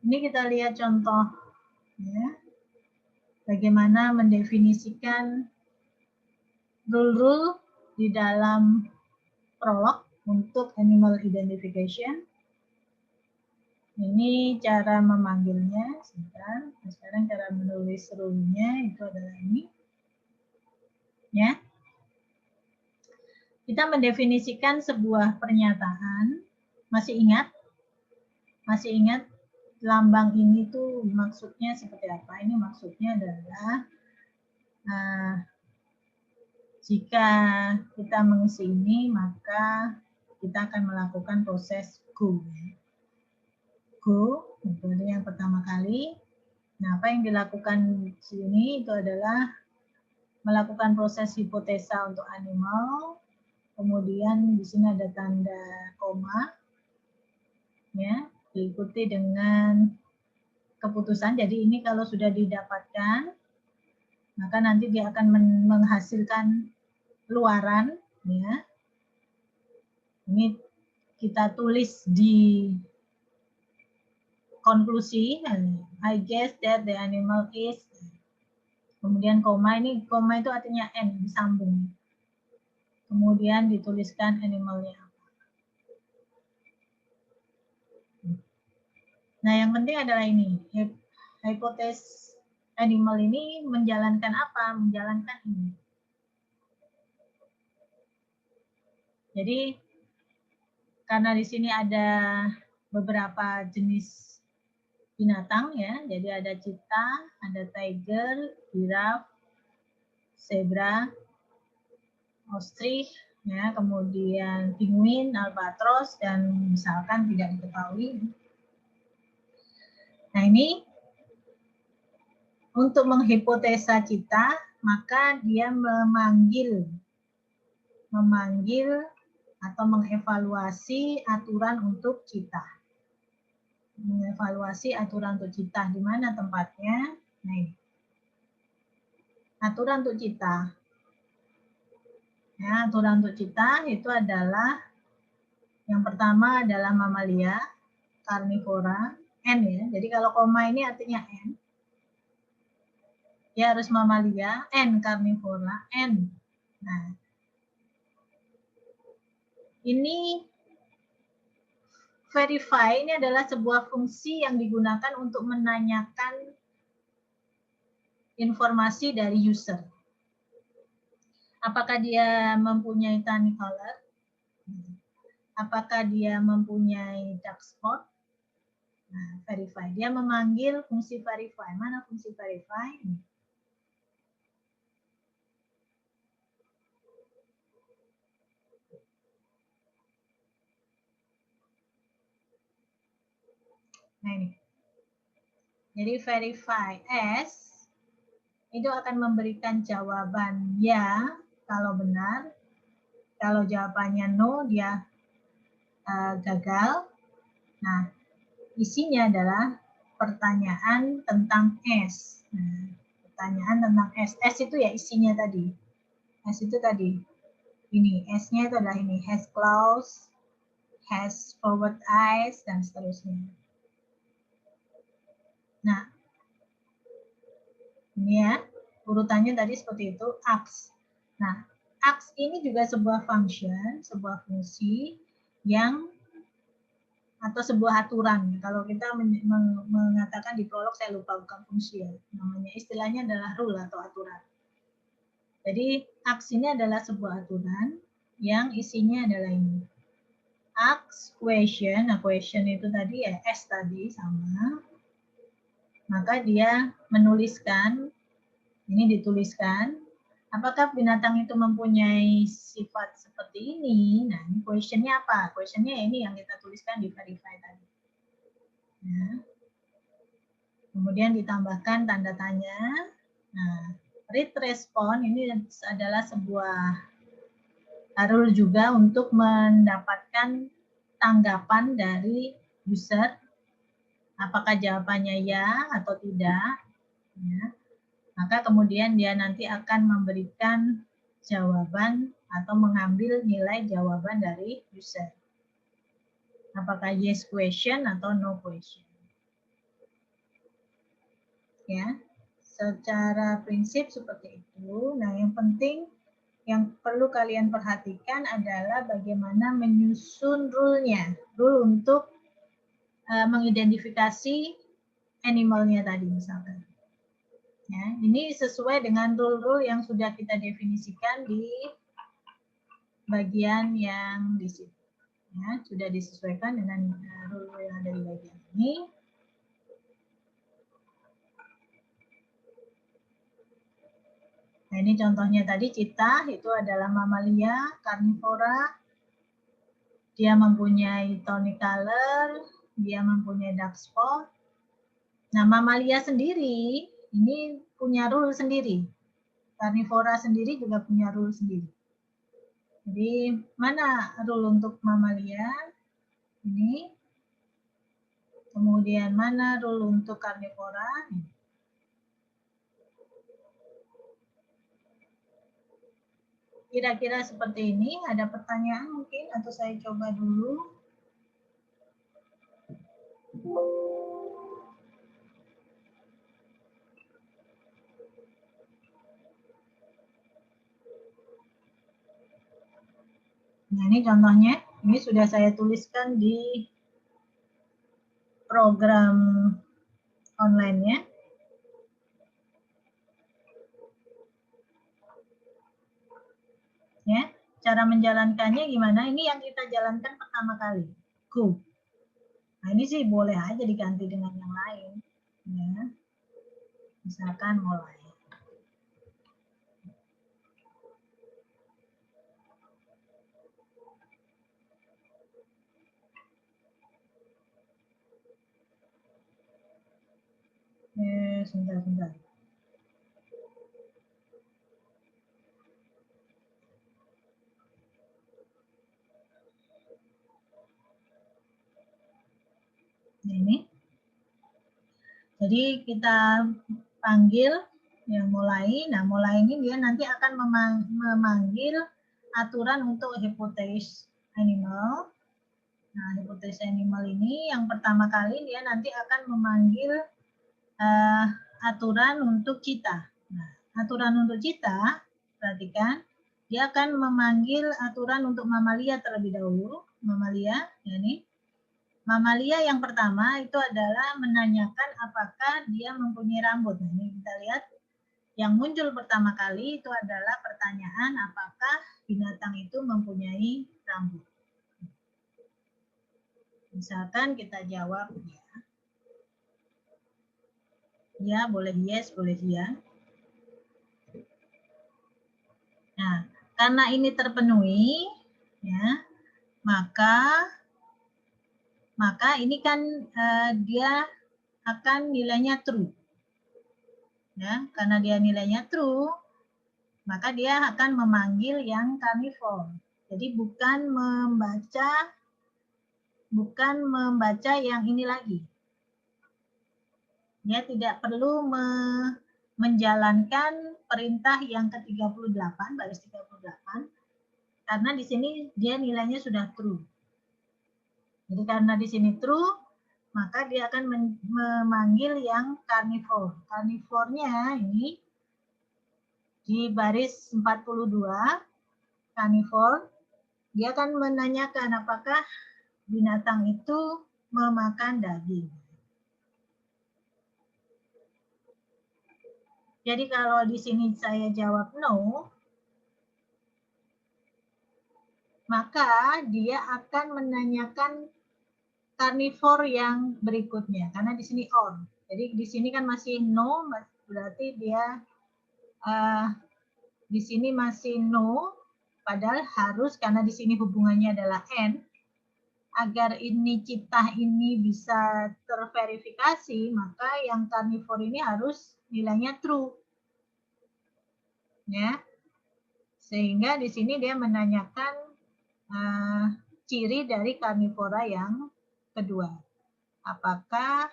Ini kita lihat contoh ya, bagaimana mendefinisikan rule-rule di dalam prolog untuk animal identification. Ini cara memanggilnya. Sebentar. Sekarang cara menulis rule-nya itu adalah ini. Ya. Kita mendefinisikan sebuah pernyataan. Masih ingat? Masih ingat lambang ini tuh maksudnya seperti apa? Ini maksudnya adalah jika kita mengisi ini, maka kita akan melakukan proses go. Go, itu yang pertama kali. Nah, apa yang dilakukan di sini itu adalah melakukan proses hipotesa untuk animal. Kemudian di sini ada tanda koma, ya, diikuti dengan keputusan. Jadi ini kalau sudah didapatkan, maka nanti dia akan menghasilkan luaran, ya. Ini kita tulis di konklusi. I guess that the animal is. Kemudian koma, ini koma itu artinya n, disambung. Kemudian dituliskan animalnya apa. Nah, yang penting adalah ini. Hipotesis animal ini menjalankan apa? Menjalankan ini. Jadi, karena di sini ada beberapa jenis binatang ya. Jadi ada cheetah, ada tiger, giraffe, zebra, ostrich, ya, kemudian penguin, albatros, dan misalkan tidak diketahui. Nah, ini untuk menghipotesa cheetah, maka dia memanggil atau mengevaluasi aturan untuk cheetah. Mengevaluasi aturan untuk cheetah, di mana tempatnya? Nah, ini. Aturan untuk cheetah. Ya, aturan untuk cheetah itu adalah yang pertama adalah mamalia, karnivora, N ya. Jadi kalau koma ini artinya N. Dia harus mamalia, N karnivora, N. Nah, ini verify ini adalah sebuah fungsi yang digunakan untuk menanyakan informasi dari user. Apakah dia mempunyai tiny color? Apakah dia mempunyai dark spot? Nah, verify. Dia memanggil fungsi verify. Mana fungsi verify? Nah, ini. Jadi verify as itu akan memberikan jawaban ya kalau benar. Kalau jawabannya no, dia gagal. Nah, isinya adalah pertanyaan tentang S. Nah, pertanyaan tentang S. S itu ya isinya tadi. S itu tadi. Ini, S-nya itu adalah ini. Has claws, has forward eyes, dan seterusnya. Nah, ini ya, urutannya tadi seperti itu, AX. Nah, AX ini juga sebuah function, sebuah fungsi yang atau sebuah aturan. Kalau kita mengatakan di prolog, saya lupa bukan fungsi ya, namanya istilahnya adalah rule atau aturan. Jadi AX ini adalah sebuah aturan yang isinya adalah ini. Ask question, nah question itu tadi ya S tadi sama. Maka dia menuliskan, ini dituliskan, apakah binatang itu mempunyai sifat seperti ini? Nah, ini questionnya apa? Questionnya ini yang kita tuliskan di verify tadi. Nah, kemudian ditambahkan tanda tanya. Nah, read respond ini adalah sebuah rule juga untuk mendapatkan tanggapan dari user. Apakah jawabannya ya atau tidak? Ya. Maka kemudian dia nanti akan memberikan jawaban atau mengambil nilai jawaban dari user. Apakah yes question atau no question. Ya, secara prinsip seperti itu. Nah, yang penting yang perlu kalian perhatikan adalah bagaimana menyusun rule-nya. Rule untuk mengidentifikasi animalnya tadi misalkan. Ya, ini sesuai dengan rule-rule yang sudah kita definisikan di bagian yang di situ. Ya, sudah disesuaikan dengan rule yang ada di bagian ini. Nah, ini contohnya tadi citah itu adalah mamalia karnivora. Dia mempunyai tonic color, dia mempunyai dark spot. Nah, mamalia sendiri ini punya rule sendiri. Karnivora sendiri juga punya rule sendiri. Jadi, mana rule untuk mamalia? Ini. Kemudian mana rule untuk karnivora? Kira-kira seperti ini. Ada pertanyaan mungkin? Atau saya coba dulu. Nah, ini contohnya. Ini sudah saya tuliskan di program online-nya. Ya, cara menjalankannya gimana? Ini yang kita jalankan pertama kali. Go. Nah, ini sih boleh aja diganti dengan yang lain. Ya. Misalkan mulai. Sebentar. Ini. Jadi kita panggil yang mulai. Nah, mulai ini dia nanti akan memanggil aturan untuk hypothesis animal. Nah, hypothesis animal ini yang pertama kali dia nanti akan memanggil aturan untuk citah. Nah, aturan untuk citah, perhatikan, dia akan memanggil aturan untuk mamalia terlebih dahulu. Mamalia, ini. Mamalia yang pertama itu adalah menanyakan apakah dia mempunyai rambut. Nah, ini kita lihat yang muncul pertama kali itu adalah pertanyaan apakah binatang itu mempunyai rambut. Misalkan kita jawab ya. Ya, boleh yes, boleh ya. Nah, karena ini terpenuhi, ya, maka ini kan dia akan nilainya true. Ya, karena dia nilainya true, maka dia akan memanggil yang carnivore. Jadi bukan membaca yang ini lagi. Dia tidak perlu menjalankan perintah yang ke-38, baris 38, karena di sini dia nilainya sudah true. Jadi karena di sini true, maka dia akan memanggil yang carnivore. Carnivore-nya ini di baris 42, carnivore, dia akan menanyakan apakah binatang itu memakan daging. Jadi kalau di sini saya jawab no, maka dia akan menanyakan karnivor yang berikutnya, karena di sini on. Jadi di sini kan masih no, berarti dia di sini masih no, padahal harus karena di sini hubungannya adalah n. Agar ini citah ini bisa terverifikasi, maka yang karnivor ini harus nilainya true. Ya. Sehingga di sini dia menanyakan ciri dari karnivora yang kedua. Apakah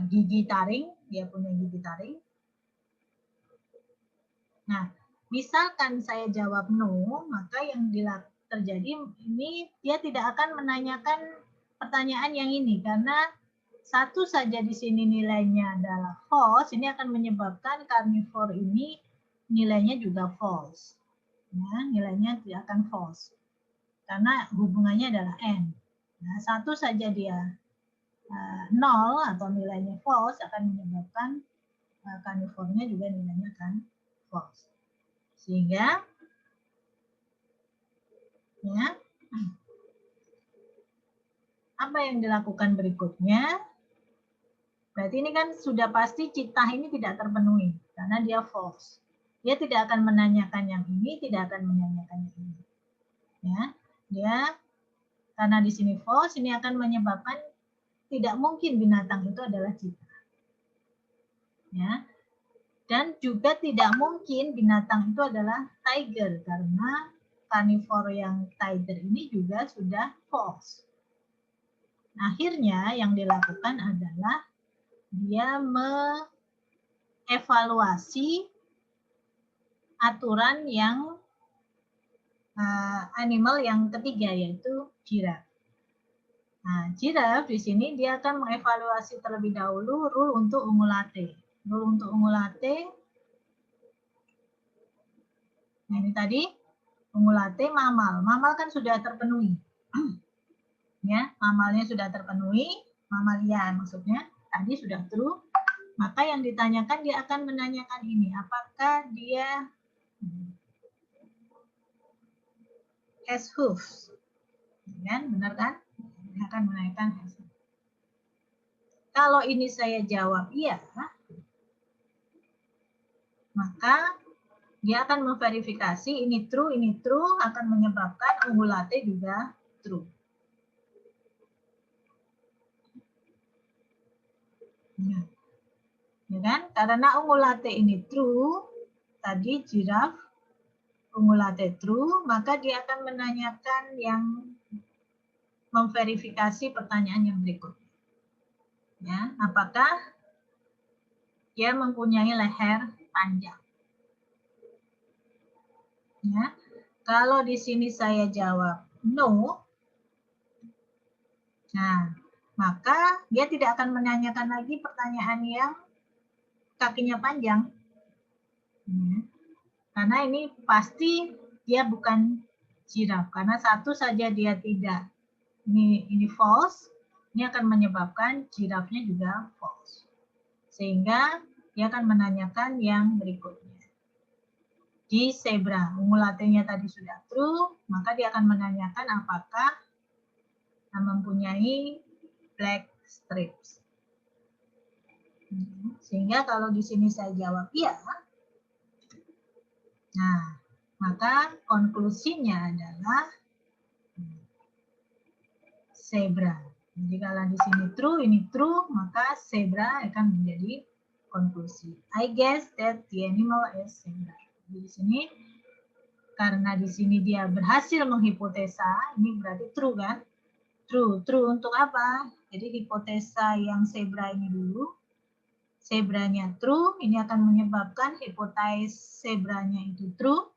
gigi taring, dia punya gigi taring. Nah, misalkan saya jawab no, maka yang terjadi ini dia tidak akan menanyakan pertanyaan yang ini karena satu saja di sini nilainya adalah false, ini akan menyebabkan carnivore ini nilainya juga false. Ya, nilainya tidak akan false. Karena hubungannya adalah N. Nah, satu saja dia 0 atau nilainya false akan menyebabkan carnivore-nya juga nilainya akan false. Sehingga ya, apa yang dilakukan berikutnya? Berarti ini kan sudah pasti citah ini tidak terpenuhi karena dia false. Dia tidak akan menanyakan yang ini, tidak akan menanyakan yang ini. Ya, dia karena di sini false, ini akan menyebabkan tidak mungkin binatang itu adalah citah. Ya, dan juga tidak mungkin binatang itu adalah tiger karena carnivore yang tiger ini juga sudah false. Akhirnya yang dilakukan adalah dia mengevaluasi aturan yang animal yang ketiga yaitu giraffe. Nah, giraffe di sini dia akan mengevaluasi terlebih dahulu rule untuk ungulate. Rule untuk ungulate. Nah, ini tadi ungulate mamal. Mamal kan sudah terpenuhi. Ya, mamalnya sudah terpenuhi, mamalia maksudnya. Tadi sudah true. Maka yang ditanyakan dia akan menanyakan ini, apakah dia has hoofs? Kan, benar kan? Dia akan menanyakan has hoofs. Kalau ini saya jawab iya, maka dia akan memverifikasi ini true akan menyebabkan ungulate juga true. Ya kan? Karena ungulate ini true, tadi giraffe ungulate true, maka dia akan menanyakan yang memverifikasi pertanyaan yang berikut. Ya, apakah dia mempunyai leher panjang? Ya, kalau di sini saya jawab no, nah maka dia tidak akan menanyakan lagi pertanyaan yang kakinya panjang. Ya. Karena ini pasti dia bukan giraffe. Karena satu saja dia tidak. Ini false. Ini akan menyebabkan giraffe-nya juga false. Sehingga dia akan menanyakan yang berikutnya. Di zebra, ungulate-nya tadi sudah true, maka dia akan menanyakan apakah mempunyai black strips. Sehingga kalau di sini saya jawab iya, nah maka konklusinya adalah zebra. Jadi kalau di sini true, ini true, maka zebra akan menjadi konklusi. I guess that the animal is zebra. Jadi di sini karena di sini dia berhasil menghipotesa, ini berarti true kan? True. True untuk apa? Jadi hipotesa yang zebra ini dulu. Zebranya true, ini akan menyebabkan hipotesis zebranya itu true.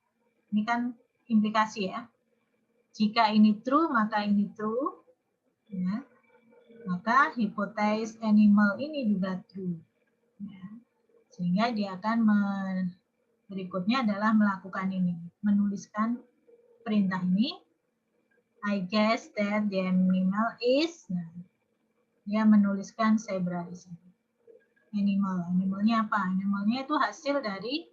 Ini kan implikasi ya. Jika ini true, maka ini true. Ya. Maka hipotesis animal ini juga true. Ya. Sehingga dia akan berikutnya adalah melakukan ini. Menuliskan perintah ini. I guess that the animal is. Nah, dia menuliskan zebra di sini. Animalnya apa? Animalnya itu hasil dari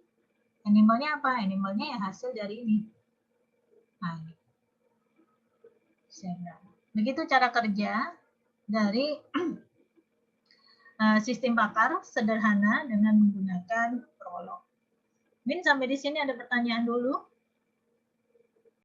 animalnya apa? Animalnya yang hasil dari ini. Nah, begitu cara kerja dari sistem pakar sederhana dengan menggunakan prolog. Min sampai di sini ada pertanyaan dulu?